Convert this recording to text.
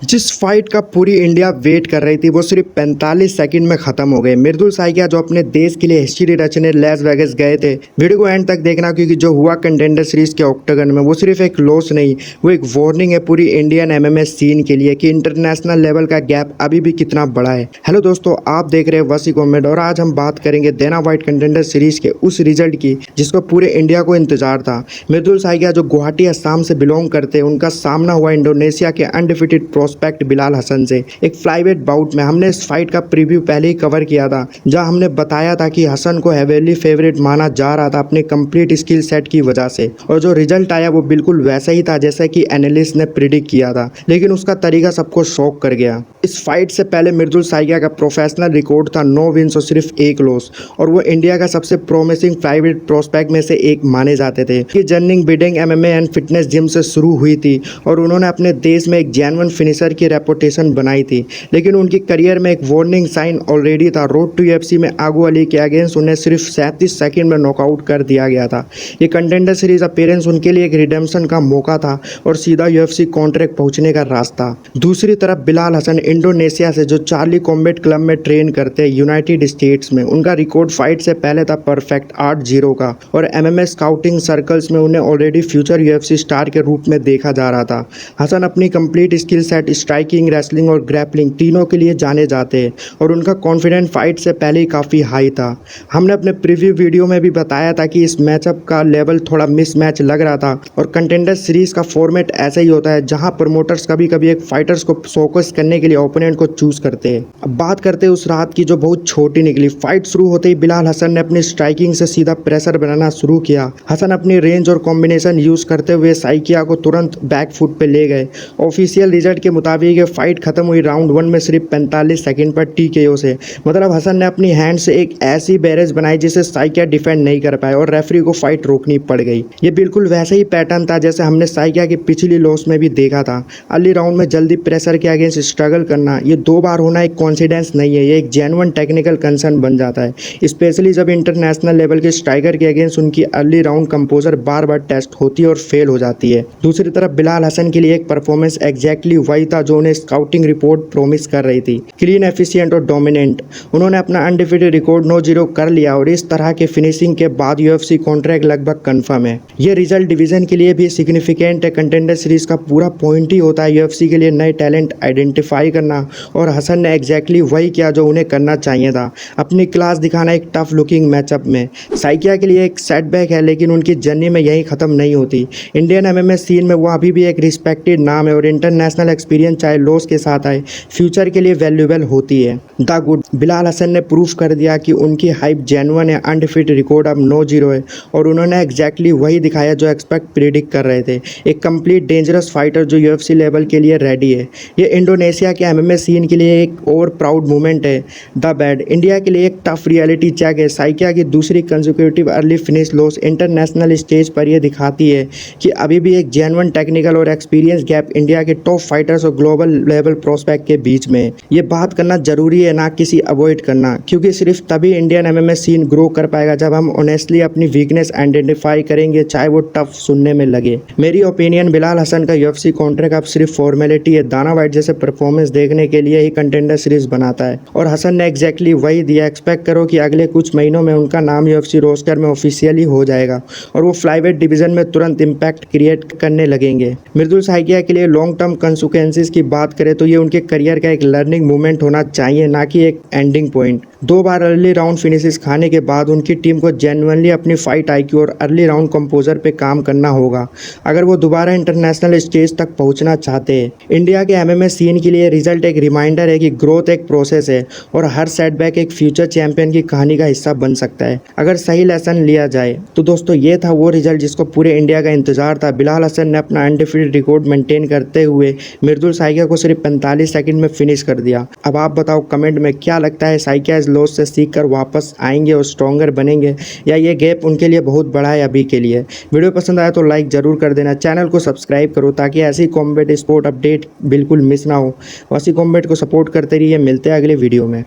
जिस फाइट का पूरी इंडिया वेट कर रही थी वो सिर्फ 45 सेकंड में खत्म हो गई। मृदुल साइकिया जो अपने देश के लिए हिस्ट्री रचने लास वेगास गए थे। वीडियो को एंड तक देखना क्योंकि जो हुआ कंटेंडर सीरीज के ऑक्टागन में वो सिर्फ एक लॉस नहीं, वो एक वार्निंग है पूरी इंडियन एमएमए सीन के लिए कि इंटरनेशनल लेवल का गैप अभी भी कितना बड़ा है। हेलो दोस्तों, आप देख रहे हैं वसी कॉमेंट और आज हम बात करेंगे देना वाइट कंटेंडर सीरीज के उस रिजल्ट की जिसको पूरे इंडिया को इंतजार था। मृदुल साइकिया जो गुवाहाटी असम से बिलोंग करते हैं, उनका सामना हुआ इंडोनेशिया के अनडिफिटेड प्रोस्पेक्ट बिलाल हसन से एक फ्लाईवेट बाउट में। हमने इस फाइट का प्रीव्यू पहले ही कवर किया था, जहां हमने बताया था कि हसन को हेवीली फेवरेट माना जा रहा था अपने कंप्लीट स्किल सेट की वजह से, और जो रिजल्ट आया वो बिल्कुल वैसा ही था जैसा कि एनालिस्ट ने प्रिडिक्ट किया था, लेकिन उसका तरीका सबको शॉक कर गया। इस फाइट से पहले मृदुल साइकिया का प्रोफेशनल रिकॉर्ड था 9 विन्स और सिर्फ 1 लॉस, और वो इंडिया का सबसे प्रोमिसिंग फ्लाईवेट प्रोस्पेक्ट में से एक माने जाते थे। ये journey bidding MMA and fitness gym से शुरू हुई थी और उन्होंने अपने देश में एक जेन्युइन फिनिशर की रेपुटेशन बनाई थी, लेकिन उनकी करियर में एक वार्निंग साइन ऑलरेडी था। रोड टू यूएफसी में आगू अली के अगेंस्ट उन्हें सिर्फ 37 सेकंड में नॉकआउट कर दिया गया था। ये कंटेंडर सीरीज अपीयरेंस उनके लिए एक रिडेम्पशन का मौका था और सीधा यूएफसी कॉन्ट्रैक्ट पहुंचने का रास्ता। दूसरी तरफ बिलाल हसन इंडोनेशिया से जो चार्ली कॉम्बैट क्लब में ट्रेन करते हैं यूनाइटेड स्टेट्स में, उनका रिकॉर्ड फाइट से पहले था परफेक्ट 8-0 का, और एमएमए स्काउटिंग सर्कल्स में उन्हें ऑलरेडी फ्यूचर यूएफसी स्टार के रूप में देखा जा रहा था। हसन अपनी complete skill set, striking, wrestling और ग्रैपलिंग तीनों के लिए जाने जाते हैं और उनका कॉन्फिडेंस फाइट से पहले ही काफ़ी हाई था। हमने अपने प्रीव्यू वीडियो में भी बताया था कि इस मैचअप का लेवल थोड़ा मिसमैच लग रहा था, और कंटेंडर सीरीज का फॉर्मेट ऐसा ही होता है जहां प्रमोटर्स कभी कभी एक फाइटर्स को फोकस करने के लिए ओपोनेंट को चूज करते हैं। अब बात करते हैं उस रात की जो बहुत छोटी निकली। फाइट शुरू होते ही बिलाल हसन ने अपनी स्ट्राइकिंग से सीधा प्रेशर बनाना शुरू किया। हसन अपनी रेंज और कॉम्बिनेशन यूज करते हुए साइकिया को तुरंत बैक फुट पे ले गए। ऑफिशियल रिजल्ट के मुताबिक ये फाइट खत्म हुई राउंड 1 में सिर्फ 45 सेकंड पर टीकेओ से। मतलब हसन ने अपनी हैंड से एक ऐसी बैरेज बनाई जिसे साइकिया डिफेंड नहीं कर पाए और रेफरी को फाइट रोकनी पड़ गई। ये बिल्कुल वैसा ही पैटर्न था जैसे हमने साइकिया की पिछली लॉस में भी देखा था। अर्ली राउंड में जल्दी प्रेशर के अगेंस्ट स्ट्रगल करना, ये 2 बार होना एक कॉन्फिडेंस नहीं है, ये एक जेन्युइन टेक्निकल कंसर्न बन जाता है, स्पेशली जब इंटरनेशनल लेवल के स्ट्राइकर के अगेंस्ट उनकी अर्ली राउंड कंपोजर बार बार टेस्ट होती है और फेल हो जाती है। दूसरी तरफ बिलाल हसन के लिए एक परफॉर्मेंस एग्जैक्टली वही था जो उन्हें स्काउटिंग रिपोर्ट प्रोमिस कर रही थी, क्लीन, एफिशिएंट और डोमिनेंट। उन्होंने अपना अनडिफिटेड रिकॉर्ड 9-0 कर लिया और इस तरह के फिनिशिंग के बाद यूएफसी कॉन्ट्रैक्ट लगभग कंफर्म है। ये रिजल्ट डिवीजन के लिए भी सिग्निफिकेंट है। कंटेंडर सीरीज का पूरा पॉइंट ही होता है यूएफसी के लिए नए टैलेंट आइडेंटिफाई करना, और हसन ने एग्जैक्टली वही किया जो उन्हें करना चाहिए था, अपनी क्लास दिखाना एक टफ लुकिंग मैचअप में। साइकिया के लिए एक सेटबैक है, लेकिन उनकी जर्नी में यही खत्म नहीं होती। इंडियन एमएमए सीन में वो अभी भी एक रिस्पेक्टेड नाम है और इंटरनेशनल एक्सपीरियंस चाहे लॉस के साथ आए फ्यूचर के लिए वैल्यूएबल होती है। द गुड बिलाल हसन ने प्रूफ कर दिया कि उनकी हाइप जेन्युइन है। अनडिफिटेड रिकॉर्ड अब 9-0 है और उन्होंने एग्जैक्टली वही दिखाया जो एक्सपेक्ट प्रिडिक्ट कर रहे थे, एक कंप्लीट डेंजरस फाइटर जो यूएफसी लेवल के लिए रेडी है। ये इंडोनेशिया के एमएमए सीन के लिए एक और प्राउड मोमेंट है। द बैड इंडिया के लिए एक टफ रियलिटी चेक है। साइकिया की दूसरी consecutive early finish loss international stage पर यह दिखाती है कि अभी भी एक जेन्युइन टेक्निकल और एक्सपीरियंस गैप इंडिया के टॉप फाइटर्स और ग्लोबल लेवल प्रोस्पेक्ट के बीच में। ये बात करना जरूरी है, ना किसी अवॉइड करना, क्योंकि सिर्फ तभी इंडियन एमएमए सीन ग्रो कर पाएगा जब हम ऑनेस्टली अपनी वीकनेस आइडेंटिफाई करेंगे, चाहे वो टफ सुनने में लगे। मेरी ओपिनियन बिलाल हसन का यूएफसी कॉन्ट्रैक्ट अब सिर्फ फॉर्मेलिटी है। दाना वाइट जैसे परफॉर्मेंस देखने के लिए ही कंटेंडर सीरीज बनाता है और हसन ने एग्जैक्टली वही दिया। एक्सपेक्ट करो कि अगले कुछ महीनों में उनका नाम यूएफसी रोस्टर में ऑफिशियली हो जाएगा और वो फ्लाईवेट डिवीजन में तुरंत इम्पैक्ट क्रिएट करने लगेंगे। मृदुल साइकिया के लिए लॉन्ग टर्म कंसिक्वेंसेस की बात करें तो ये उनके करियर का एक लर्निंग मोमेंट होना चाहिए, ना कि एक एंडिंग पॉइंट। 2 बार अर्ली राउंड फिनिशेस खाने के बाद उनकी टीम को जेन्युइनली अपनी फाइट आईक्यू और अर्ली राउंड कंपोजर पे काम करना होगा अगर वो दोबारा इंटरनेशनल स्टेज तक पहुंचना चाहते हैं। इंडिया के एमएमए सीन के लिए रिजल्ट एक रिमाइंडर है कि ग्रोथ एक प्रोसेस है और हर सेटबैक एक फ्यूचर चैंपियन की कहानी का हिस्सा बन सकता है अगर सही लेसन लिया जाए। तो दोस्तों, ये था वो रिजल्ट जिसको पूरे इंडिया का इंतजार था। बिलाल हसन ने अपना अनडिफिटेड रिकॉर्ड मेंटेन करते हुए मृदुल साइकिया को सिर्फ 45 सेकंड में फिनिश कर दिया। अब आप बताओ कमेंट में क्या लगता है, साइकिया इस लॉस से सीखकर वापस आएंगे और स्ट्रॉन्गर बनेंगे, या ये गैप उनके लिए बहुत बड़ा है अभी के लिए। वीडियो पसंद आया तो लाइक जरूर कर देना, चैनल को सब्सक्राइब करो ताकि ऐसी कॉम्बैट स्पोर्ट अपडेट बिल्कुल मिस ना हो। वसी कॉम्बैट को सपोर्ट करते रहिए। मिलते हैं अगले वीडियो में।